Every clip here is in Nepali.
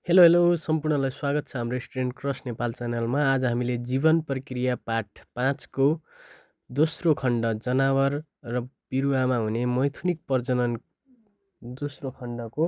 हेलो हेलो सम्पूर्णलाई स्वागत छ हाम्रो स्टुडेन्ट क्रस नेपाल च्यानलमा। आज हामीले जीवन प्रक्रिया पाठ 5 को दोस्रो खण्ड जनावर र बिरुवामा हुने मैथुनिक प्रजनन दोस्रो खण्डको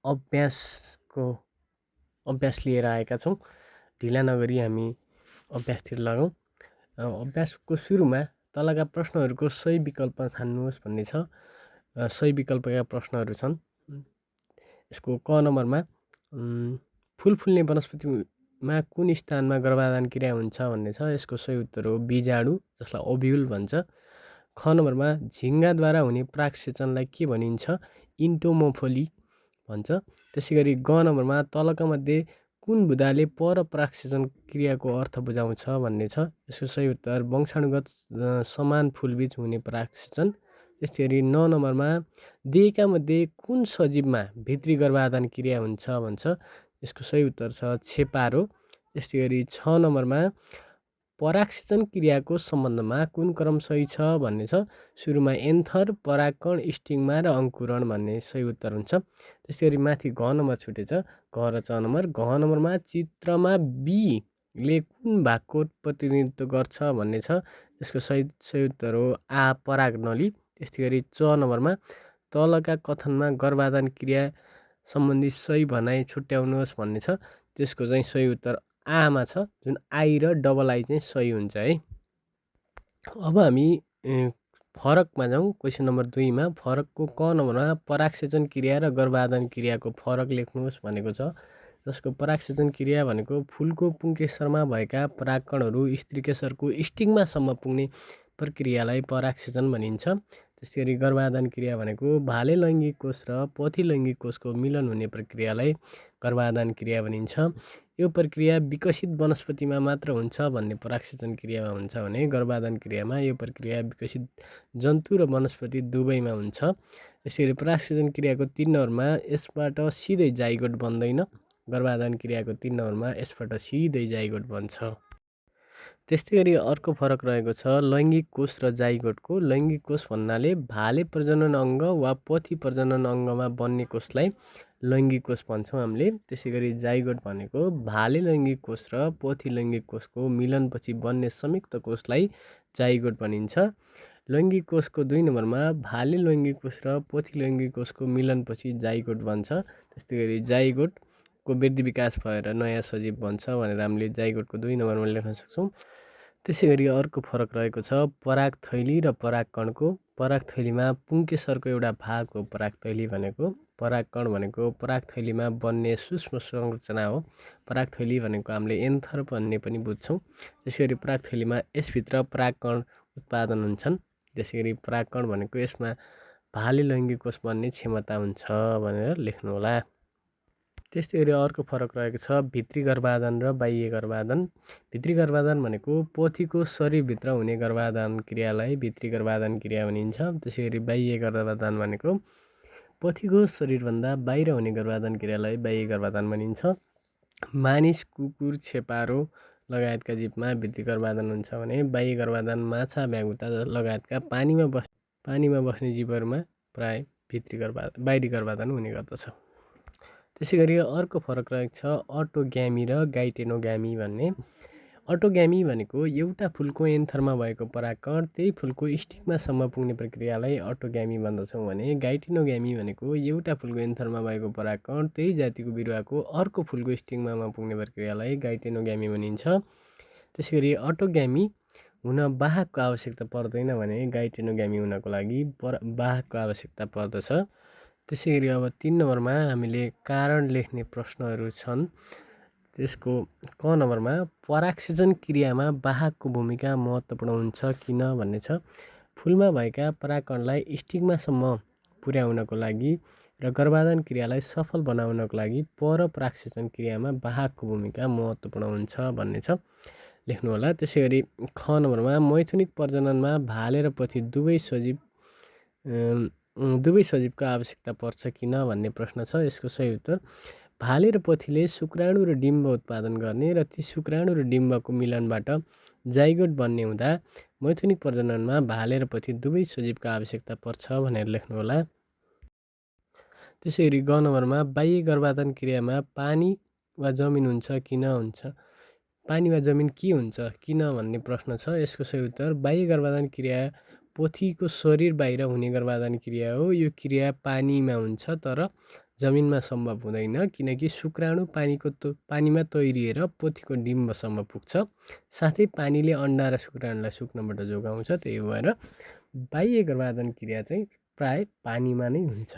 अभ्यास लिएर आएका छौँ। ढिला नगरी हामी अभ्यासतिर लागौँ। अभ्यासको सुरुमा तलका प्रश्नहरूको सही विकल्प छान्नुहोस् भन्ने छ। सही विकल्पका प्रश्नहरू छन्। यसको क नम्बरमा फुल फुल्ने वनस्पतिमा कुन स्थानमा गर्भाधान क्रिया हुन्छ भन्ने छ। यसको सही उत्तर हो बीजाणु, जसलाई ओभ्युल भन्छ। ख नम्बरमा झिङ्गाद्वारा हुने परागसेचनलाई के भनिन्छ? इन्टोमोफोली भन्छ। त्यसै गरी ग नम्बरमा तलका मध्ये कुन बुदाले परपरागसेचन क्रियाको अर्थ बुझाउँछ भन्ने छ। यसको सही उत्तर वंशाणुगत समान फुलबीज हुने परागसेचन। त्यस्तै गरी 9 नम्बरमा दिएका मध्ये कुन सजीवमा भित्री गर्भाधान क्रिया हुन्छ भन्छ। यसको सही उत्तर छ छेपारो। त्यस्तै गरी 6 नम्बरमा परागसेचन क्रियाको सम्बन्धमा कुन क्रम सही छ भन्ने छ। सुरुमा एन्थर, परागकण, स्टिग्मा र अङ्कुरण भन्ने सही उत्तर हुन्छ। त्यसै गरी माथि घ नम्बर छुटेछ, घ र च नम्बर। घ नम्बरमा चित्रमा बीले कुन भागको प्रतिनिधित्व गर्छ भन्ने छ। यसको सही उत्तर हो आ, परागनली। त्यस्तै गरी च नम्बरमा तलका कथनमा गर्भाधान क्रिया सम्बन्धी सही भनाइ छुट्याउनुहोस् भन्ने छ। त्यसको चाहिँ सही उत्तर आमा छ, जुन आई र डबल आई चाहिँ सही हुन्छ है। अब हामी फरकमा जाउँ। क्वेसन नम्बर 2 मा फरकको क नम्बरमा परागसेचन क्रिया र गर्भाधान क्रियाको फरक लेख्नुहोस् भनेको छ। जसको परागसेचन क्रिया भनेको फुलको पुङ्केसरमा भएका परागकणहरू स्त्रीकेसरको स्टिग्मासम्म पुग्ने प्रक्रियालाई परागसेचन भनिन्छ। त्यसै गरी गर्भाधान क्रिया भनेको भाले लैङ्गिक कोष र पथी लैङ्गिक कोषको मिलन हुने प्रक्रियालाई गर्भाधान क्रिया भनिन्छ। यो प्रक्रिया विकसित वनस्पतिमा मात्र हुन्छ भन्ने परागसेचन क्रियामा हुन्छ भने गर्भाधान क्रियामा यो प्रक्रिया विकसित जन्तु र वनस्पति दुवैमा हुन्छ। त्यसै गरी परागसेचन क्रियाको 3 नम्बरमा यसबाट सिधै जाइगोट बन्दैन। गर्भाधान क्रियाको 3 नम्बरमा यसबाट सिधै जाइगोट बन्छ। त्यस्तै गरी अर्को फरक रहेको छ लैङ्गिक कोष र जाइगोटको। लैङ्गिक कोष भन्नाले भाले प्रजनन अङ्ग वा पथी प्रजनन अङ्गमा बन्ने कोषलाई लैङ्गिक कोष भन्छौँ हामीले। त्यसै गरी जाइगोट भनेको भाले लैङ्गिक कोष र पथी लैङ्गिक कोषको मिलनपछि बन्ने संयुक्त कोषलाई जाइगोट भनिन्छ। लैङ्गिक कोषको 2 नम्बरमा भाले लैङ्गिक कोष र पथी लैङ्गिक कोषको मिलनपछि जाइगोट बन्छ। त्यस्तै गरी जाइगोटको वृद्धि विकास भएर नयाँ सजीव बन्छ भनेर हामीले जाइगोटको 2 नम्बरमा लेख्न सक्छौँ। त्यसै गरी अर्को फरक रहेको छ परागथैली र परागकणको। परागथैलीमा पुङ्केसरको एउटा भाग हो परागथैली भनेको। परागकण भनेको परागथैलीमा बन्ने सूक्ष्म संरचना हो। परागथैली भनेको हामीले एन्थर भन्ने पनि बुझ्छौँ। त्यसै गरी परागथैलीमा यसभित्र परागकण उत्पादन हुन्छन्। त्यसै गरी परागकण भनेको यसमा भाले लैङ्गिक कोष बन्ने क्षमता हुन्छ भनेर लेख्नुहोला। त्यस्तै गरी अर्को फरक रहेको छ भित्री गर्भाधान र बाह्य गर्भाधान। भित्री गर्भाधान भनेको पोथीको शरीरभित्र हुने गर्भाधान क्रियालाई भित्री गर्भाधान क्रिया भनिन्छ। त्यसै गरी बाह्य गर्भाधान भनेको पोथीको शरीरभन्दा बाहिर हुने गर्भाधान क्रियालाई बाह्य गर्भाधान भनिन्छ। मानिस, कुकुर, छेपारो लगायतका जीवमा भित्री गर्भाधान हुन्छ भने बाह्य गर्भाधान माछा, भ्यागुता लगायतका पानीमा बस्ने जीवहरूमा प्राय बाहिरी गर्भाधान हुने गर्दछ। त्यसै गरी अर्को फरक रहेको छ अटोग्यामी र गाइटेनोग्यामी भन्ने। अटोग्यामी भनेको एउटा फुलको एन्थरमा भएको परागकण त्यही फुलको स्टिग्मासम्म पुग्ने प्रक्रियालाई अटोग्यामी भन्दछौँ भने गाइटेनोग्यामी भनेको एउटा फुलको एन्थरमा भएको परागकण त्यही जातिको बिरुवाको अर्को फुलको स्टिग्मामा पुग्ने प्रक्रियालाई गाइटेनोग्यामी भनिन्छ। त्यसै गरी अटोग्यामी हुन वाहकको आवश्यकता पर्दैन भने गाइटेनोग्यामी हुनको लागि वाहकको आवश्यकता पर्दछ। त्यसै गरी अब 3 नम्बरमा हामीले कारण लेख्ने प्रश्नहरू छन्। त्यसको क नम्बरमा परागसेचन क्रियामा वाहकको भूमिका महत्त्वपूर्ण हुन्छ किन भन्ने छ। फुलमा भएका परागकणलाई स्टिग्मासम्म पुर्याउनको लागि र गर्भाधान क्रियालाई सफल बनाउनको लागि परपरागसेचन क्रियामा वाहकको भूमिका महत्त्वपूर्ण हुन्छ भन्ने छ, लेख्नुहोला। त्यसै गरी ख नम्बरमा मैथुनिक प्रजननमा भाले र पथी दुवै सजीवको आवश्यकता पर्छ किन भन्ने प्रश्न छ। यसको सही उत्तर भाले र पथीले शुक्राणु र डिम्ब उत्पादन गर्ने र ती शुक्राणु र डिम्बको मिलनबाट जाइगोट बन्ने हुँदा मैथुनिक प्रजननमा भाले र पथी दुवै सजीवको आवश्यकता पर्छ भनेर लेख्नुहोला। त्यसैगरी ग नम्बरमा बाह्य गर्भाधान क्रियामा पानी वा जमिन हुन्छ किन हुन्छ, पानी वा जमिन के हुन्छ किन भन्ने प्रश्न छ। यसको सही उत्तर बाह्य गर्भाधान क्रिया पोथीको शरीर बाहिर हुने गर्भाधान क्रिया हो। यो क्रिया पानीमा हुन्छ तर जमिनमा सम्भव हुँदैन, किनकि शुक्राणु पानीमा तैरिएर पोथीको डिम्बसम्म पुग्छ। साथै पानीले अन्डा र शुक्राणुलाई सुक्नबाट जोगाउँछ। त्यही भएर बाह्य गर्भाधान क्रिया चाहिँ प्राय पानीमा नै हुन्छ।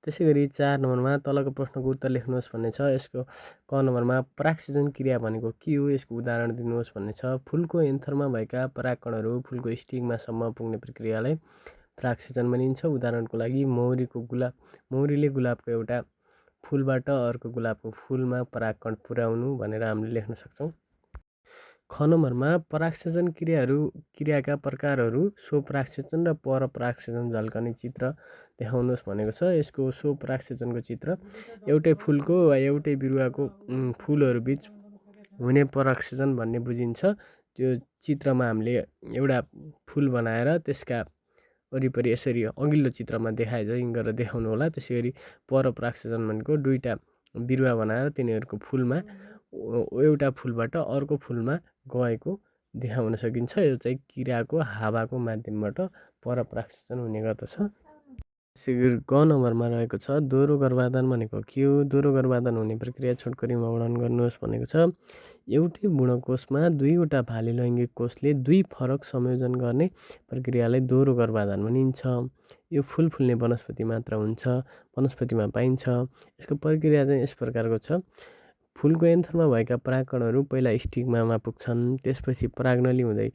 त्यसै गरी 4 नम्बरमा तलको प्रश्नको उत्तर लेख्नुहोस् भन्ने छ। यसको क नम्बरमा परागसेचन क्रिया भनेको के हो, यसको उदाहरण दिनुहोस् भन्ने छ। फुलको एन्थरमा भएका परागकणहरू फुलको स्टिग्मासम्म पुग्ने प्रक्रियालाई परागसेचन भनिन्छ। उदाहरणको लागि मौरीले गुलाबको एउटा फुलबाट अर्को गुलाबको फुलमा परागकण पुर्याउनु भनेर हामीले लेख्न सक्छौँ। ख नम्बरमा परागसेचन क्रियाका प्रकारहरू स्वपरागसेचन र परपरागसेचन झल्कने चित्र देखाउनुहोस् भनेको छ। यसको स्वपरागसेचनको चित्र एउटै फुलको वा एउटै बिरुवाको फुलहरूबिच हुने परागसेचन भन्ने बुझिन्छ। त्यो चित्रमा हामीले एउटा फुल बनाएर त्यसका वरिपरि यसरी अघिल्लो चित्रमा देखाए झैँ गरेर देखाउनु होला। त्यसै गरी परपरागसेचन भनेको दुईवटा बिरुवा बनाएर तिनीहरूको फुलमा एउटा फुलबाट अर्को फुलमा गएको देखाउन सकिन्छ। यो चाहिँ किराको हावाको माध्यमबाट परपरागसेचन हुने गर्दछ। त्यसै गरी ग नम्बरमा रहेको छ दोहोरो गर्भाधान भनेको के हो, दोहोरो गर्भाधान हुने प्रक्रिया छोटकरीमा वर्णन गर्नुहोस् भनेको छ। एउटै भ्रूणकोशमा दुईवटा भाले लैङ्गिक कोषले दुई फरक संयोजन गर्ने प्रक्रियालाई दोहोरो गर्भाधान भनिन्छ। यो फुल फुल्ने वनस्पतिमा पाइन्छ। यसको प्रक्रिया चाहिँ यस प्रकारको छ। फुलको एन्थरमा भएका परागकणहरू पहिला स्टिग्मामा पुग्छन्, त्यसपछि परागनली हुँदै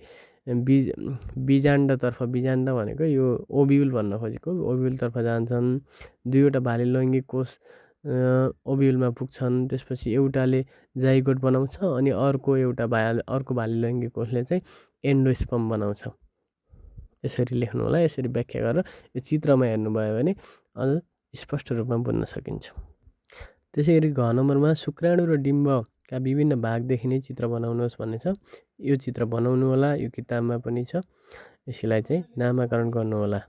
बीजाण्डतर्फ, बीजाण्ड भनेको यो ओभ्युल भन्न खोजेको, ओभ्युलतर्फ जान्छन्। दुईवटा भाले लैङ्गिक कोष ओभ्युलमा पुग्छन्, त्यसपछि एउटाले जाइगोट बनाउँछ अनि अर्को भाले लैङ्गिक कोषले चाहिँ एन्डोस्पर्म बनाउँछ। यसरी लेख्नु होला। यसरी व्याख्या गरेर यो चित्रमा हेर्नुभयो भने अझ स्पष्ट रूपमा बुझ्न सकिन्छ। त्यसै गरी घ नम्बरमा शुक्राणु र डिम्बका विभिन्न भाग देखिने चित्र बनाउनुहोस् भन्ने छ। यो चित्र बनाउनु होला, यो किताबमा पनि छ। यसलाई चाहिँ नामाकरण गर्नुहोला।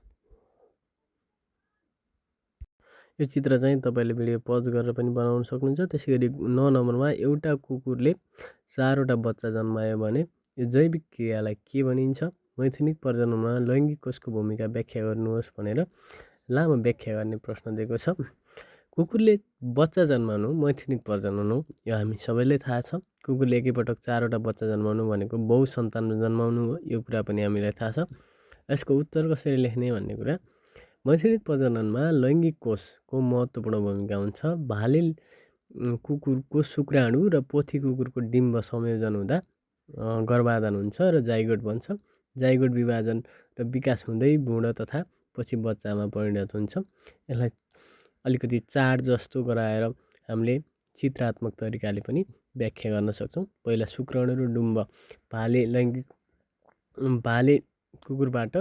यो चित्र चाहिँ तपाईँले भिडियो पज गरेर पनि बनाउन सक्नुहुन्छ। त्यसै गरी 9 नम्बरमा एउटा कुकुरले 4वटा बच्चा जन्मायो भने यो जैविक क्रियालाई के भनिन्छ, मैथुनिक प्रजननमा लैङ्गिक कोषको भूमिका व्याख्या गर्नुहोस् भनेर लामो व्याख्या गर्ने प्रश्न दिएको छ। कुकुरले बच्चा जन्माउनु मैथुनिक प्रजनन हो, यो हामी सबैलाई थाहा छ। कुकुरले एकैपटक 4वटा बच्चा जन्माउनु भनेको बहुसन्तान जन्माउनु हो, यो कुरा पनि हामीलाई थाहा छ। यसको उत्तर कसरी लेख्ने भन्ने कुरा, मैथुनिक प्रजननमा लैङ्गिक कोषको महत्त्वपूर्ण भूमिका हुन्छ। भाले कुकुरको शुक्राणु र पोथी कुकुरको डिम्ब संयोजन हुँदा गर्भाधान हुन्छ र जाइगोट बन्छ। जाइगोट विभाजन र विकास हुँदै भ्रूण तथा पछि बच्चामा परिणत हुन्छ। यसलाई अलिकति चाड जस्तो गराएर हामीले चित्रात्मक तरिकाले पनि व्याख्या गर्न सक्छौँ। पहिला शुक्राणु र डिम्ब भाले कुकुरबाट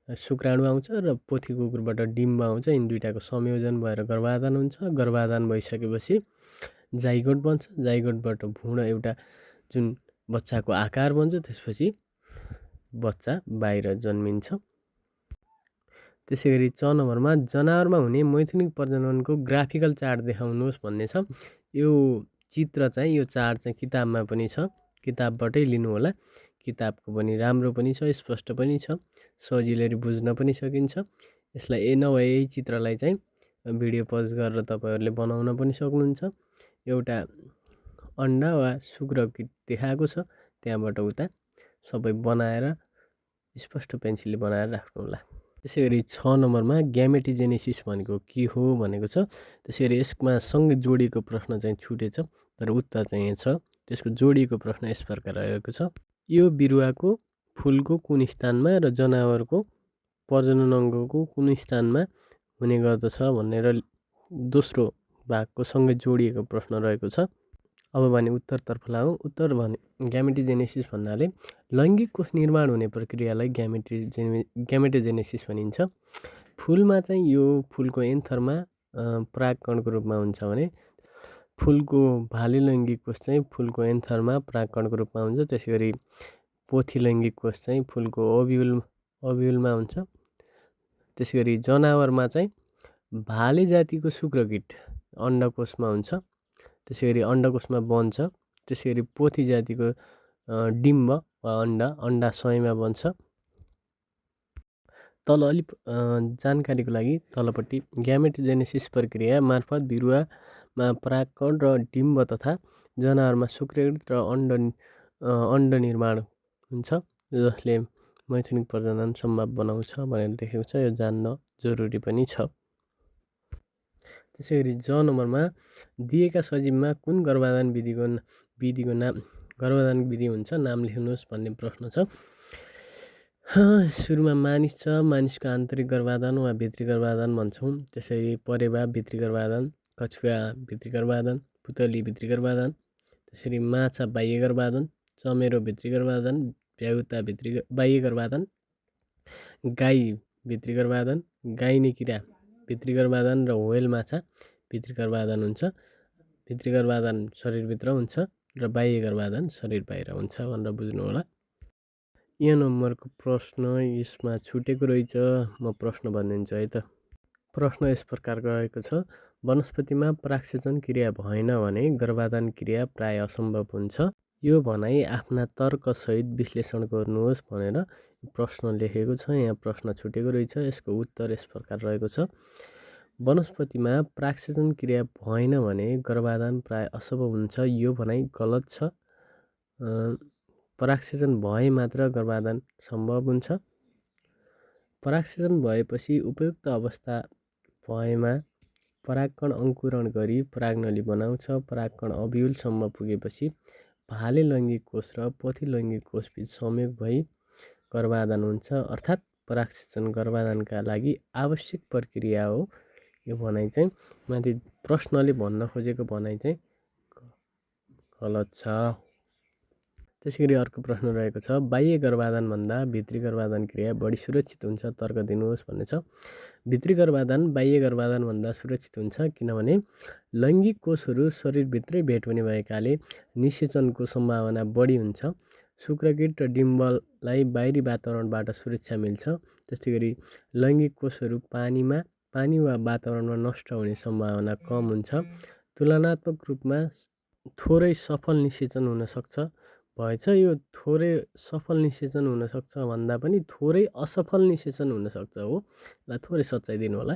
शुक्राणु आउँछ र पोथी कुकुरबाट डिम्ब आउँछ। यिनी दुईटाको संयोजन भएर गर्भाधान हुन्छ। गर्भाधान भइसकेपछि जाइगोट बन्छ। जाइगोटबाट भ्रूण एउटा जुन बच्चाको आकार बन्छ, त्यसपछि बच्चा बाहिर जन्मिन्छ। त्यसै गरी 6 नम्बरमा जनावरमा हुने मैथुनिक प्रजननको ग्राफिकल चार्ट देखाउनुहोस् भन्ने छ। यो चित्र चाहिँ, यो चार्ट चाहिँ किताबमा पनि छ, किताबबाटै लिनु होला। किताबको पनि राम्रो पनि छ, स्पष्ट पनि छ, सजिलै बुझ्न पनि सकिन्छ। यसलाई नभए यही चित्रलाई चाहिँ भिडियो पज गरेर तपाईँहरूले बनाउन पनि सक्नुहुन्छ। एउटा अन्डा वा शुक्रकीट देखाएको छ, त्यहाँबाट उता सबै बनाएर स्पष्ट पेन्सिलले बनाएर राख्नु होला। त्यसै गरी 6 नम्बरमा ग्यामेटोजेनेसिस भनेको के हो भनेको छ। त्यसै गरी यसमा सँगै जोडिएको प्रश्न चाहिँ छुटेछ, तर उत्तर चाहिँ यहाँ छ। त्यसको जोडिएको प्रश्न यस प्रकार रहेको छ। यो बिरुवाको फुलको कुन स्थानमा र जनावरको प्रजनन अङ्गको कुन स्थानमा हुने गर्दछ भनेर दोस्रो भागको सँगै जोडिएको प्रश्न रहेको छ। अब भने उत्तरतर्फ लागौँ। उत्तर भने ग्यामेटोजेनेसिस भन्नाले लैङ्गिक कोष निर्माण हुने प्रक्रियालाई ग्यामेटोजेनेसिस भनिन्छ। फुलमा चाहिँ यो फुलको एन्थरमा परागकणको रूपमा हुन्छ भने फुलको भाले लैङ्गिक कोष चाहिँ फुलको एन्थरमा परागकणको रूपमा हुन्छ। त्यसै गरी पोथी लैङ्गिक कोष चाहिँ फुलको ओभ्युलमा हुन्छ। त्यसै गरी जनावरमा चाहिँ भाले जातिको शुक्रकीट अण्डकोशमा हुन्छ, त्यसै गरी अण्डकोशमा बन्छ। त्यसै गरी पोथी जातिको डिम्ब वा अन्डा स्वयंमा बन्छ। तल अलिक जानकारीको लागि तलपट्टि ग्यामेटोजेनेसिस प्रक्रिया मार्फत बिरुवामा परागकण र डिम्ब तथा जनावरमा शुक्रकीट र अण्ड निर्माण हुन्छ, जसले मैथुनिक प्रजनन सम्भव बनाउँछ भनेर लेखेको छ। यो जान्न जरुरी पनि छ। त्यसै गरी ज नम्बरमा दिएका सजीवमा कुन गर्भाधान विधि हुन्छ नाम लेख्नुहोस् भन्ने प्रश्न छ। सुरुमा मानिस छ। मानिसको आन्तरिक गर्भाधान वा भित्री गर्भाधान भन्छौँ। त्यसरी परेवा भित्री गर्भाधान, कछुवा भित्री गर्भाधान, पुतली भित्री गर्भाधान, त्यसरी माछा बाह्य गर्भाधान, चमेरो भित्री गर्भाधान, भ्याउता बाह्य गर्भाधान, गाई भित्री गर्भाधान, गाइने किरा भित्री गर्भाधान र व्हेल माछा भित्री गर्भाधान हुन्छ। भित्री गर्भाधान शरीरभित्र हुन्छ र बाह्य गर्भाधान शरीर बाहिर हुन्छ भनेर बुझ्नु होला। यो नम्बरको प्रश्न यसमा छुटेको रहेछ, म प्रश्न भनिदिन्छु है त। प्रश्न यस प्रकारको रहेको छ। वनस्पतिमा परागसेचन क्रिया भएन भने गर्भाधान क्रिया प्राय असम्भव हुन्छ। यो भनाइ आफ्ना तर्कसहित विश्लेषण गर्नुहोस् भनेर प्रश्न लेखेको छ। यहाँ प्रश्न छुटेको रहेछ। यसको उत्तर यस प्रकार रहेको छ। वनस्पतिमा परागसेचन क्रिया भएन भने गर्भाधान प्राय असम्भव हुन्छ। यो भनाइ गलत छ। परागसेचन भए मात्र गर्भाधान सम्भव हुन्छ। परागसेचन भएपछि उपयुक्त अवस्था भएमा परागकण अङ्कुरण गरी परागनली बनाउँछ। परागकण अब्युलसम्म पुगेपछि भाले लैङ्गिक कोष र पोथी लैङ्गिक कोषबीच संयोग भई गर्भाधान हुन्छ। अर्थात् परागसेचन गर्भाधानका लागि आवश्यक प्रक्रिया हो। यो भनाइ चाहिँ माथि प्रश्नले भन्न खोजेको भनाइ चाहिँ गलत छ। त्यसै गरी अर्को प्रश्न रहेको छ। बाह्य गर्भाधानभन्दा भित्री गर्भाधान क्रिया बढी सुरक्षित हुन्छ, तर्क दिनुहोस् भन्ने छ। भित्री गर्भाधान बाह्य गर्भाधानभन्दा सुरक्षित हुन्छ, किनभने लैङ्गिक कोषहरू शरीरभित्रै भेट हुने भएकाले निषेचनको सम्भावना बढी हुन्छ। शुक्रकीट र डिम्बलाई बाहिरी वातावरणबाट सुरक्षा मिल्छ। त्यस्तै गरी लैङ्गिक कोषहरू पानी वा वातावरणमा नष्ट हुने सम्भावना कम हुन्छ। तुलनात्मक रूपमा थोरै सफल निषेचन हुन सक्छ भएछ। यो थोरै सफल निषेचन हुनसक्छ भन्दा पनि थोरै असफल निषेचन हुनसक्छ हो। ल थोरै सच्चाइ दिनु होला।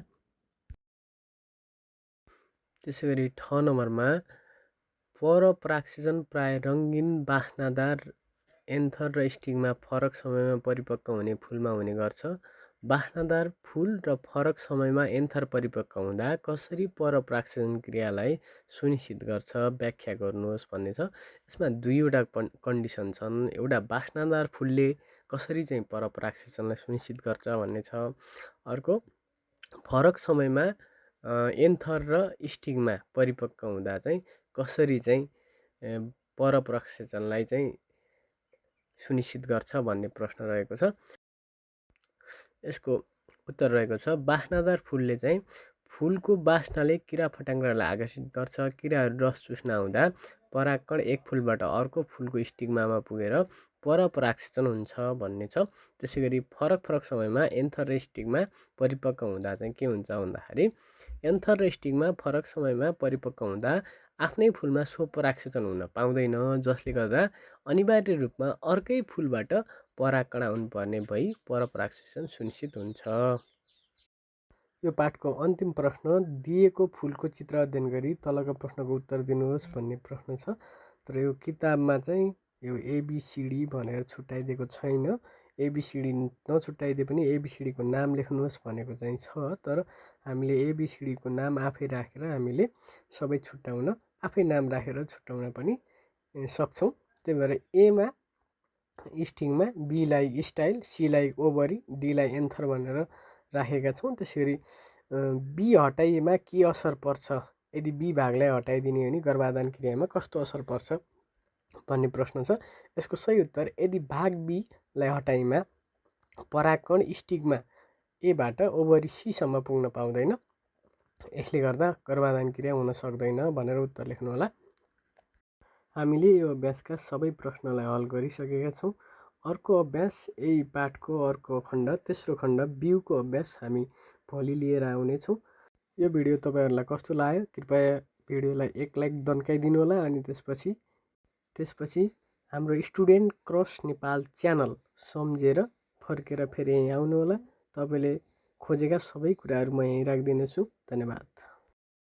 त्यसै गरी ठ नम्बरमा परपरागसेचन प्राय रङ्गीन बास्नादार एन्थर र स्टिगमा फरक समयमा परिपक्व हुने फुलमा हुने गर्छ। बास्नादार फुल र फरक समयमा एन्थर परिपक्व हुँदा कसरी परपरागसेचन क्रियालाई सुनिश्चित गर्छ व्याख्या गर्नुहोस् भन्ने छ। यसमा दुईवटा कन्डिसन छन्। एउटा बास्नादार फुलले कसरी चाहिँ परपरागसेचनलाई सुनिश्चित गर्छ भन्ने छ। अर्को फरक समयमा एन्थर र स्टिगमा परिपक्व हुँदा चाहिँ कसरी चाहिँ परपरागसेचनलाई चाहिँ सुनिश्चित गर्छ भन्ने प्रश्न रहेको छ। यसको उत्तर रहेको छ। बास्नादार फुलले चाहिँ फुलको बास्नाले किरा फट्याङ्ग्रालाई आकर्षित गर्छ। किराहरू रस चुस्न आउँदा परागकण एक फुलबाट अर्को फुलको स्टिग्मामा पुगेर परपरागसेचन हुन्छ भन्ने छ। त्यसै गरी फरक समयमा एन्थर र स्टिगमा परिपक्व हुँदा चाहिँ के हुन्छ भन्दाखेरि एन्थर र स्टिगमा फरक समयमा परिपक्व हुँदा आफ्नै फुलमा स्वपरागसेचन हुन पाउँदैन, जसले गर्दा अनिवार्य रूपमा अर्कै फुलबाट परागकण आउनुपर्ने भई परपरागसेचन सुनिश्चित हुन्छ। यो पाठको अन्तिम प्रश्न दिएको फुलको चित्र अध्ययन गरी तलका प्रश्नको उत्तर दिनुहोस् भन्ने प्रश्न छ। तर यो किताबमा चाहिँ यो एबिसिडी भनेर छुट्याइदिएको छैन। एबिसिडी नछुट्याइदिए पनि एबिसिडीको नाम लेख्नुहोस् भनेको चाहिँ छ। तर हामीले एबिसिडीको नाम आफै राखेर हामीले सबै छुट्याउन आफै नाम राखेर छुट्याउन पनि सक्छौँ। त्यही भएर एमा स्टिङमा, बीलाई स्टाइल, सीलाई ओभरी, डीलाई एन्थर भनेर राखेका छौँ। त्यसै गरी बी हटाइएमा के असर पर्छ, यदि बी भागलाई हटाइदिने हो भने गर्भाधान क्रियामा कस्तो असर पर्छ भन्ने प्रश्न छ। यसको सही उत्तर यदि भाग बीलाई हटाइएमा परागकण स्टिगमा एबाट ओभरी सीसम्म पुग्न पाउँदैन, यसले गर्दा गर्भाधान क्रिया हुन सक्दैन भनेर उत्तर लेख्नु होला। हामीले यो अभ्यासका सबै प्रश्नलाई हल गरिसकेका छौँ। अर्को अभ्यास यही पाठको अर्को खण्ड तेस्रो खण्ड बिउको अभ्यास हामी भोलि लिएर आउनेछौँ। यो भिडियो तपाईँहरूलाई कस्तो लाग्यो कृपया भिडियोलाई एक लाइक दन्काइदिनु होला। अनि त्यसपछि हाम्रो स्टुडेन्ट क्रस नेपाल च्यानल सम्झेर फर्केर फेरि यहीँ आउनु होला। तपाईँले खोजेका सबै कुराहरू म यहीँ राखिदिनेछु। धन्यवाद।